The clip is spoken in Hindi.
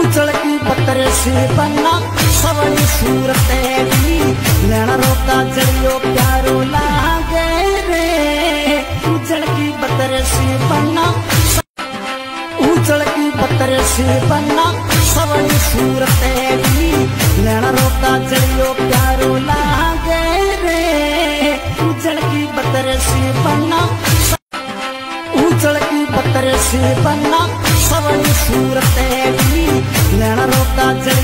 उजल की पत्थर से बना सवनी सूरत दी नैना रोका जलियो प्यारो लागे रे। उजल की पत्थर से बना उजल की पत्थर से बना सवनी सूरत दी नैना रोका जलियो प्यारो लागे रे। उजल की पत्थर से बना उजल की पत्थर से बना सवनी सूरत दी नैना रोका जलियो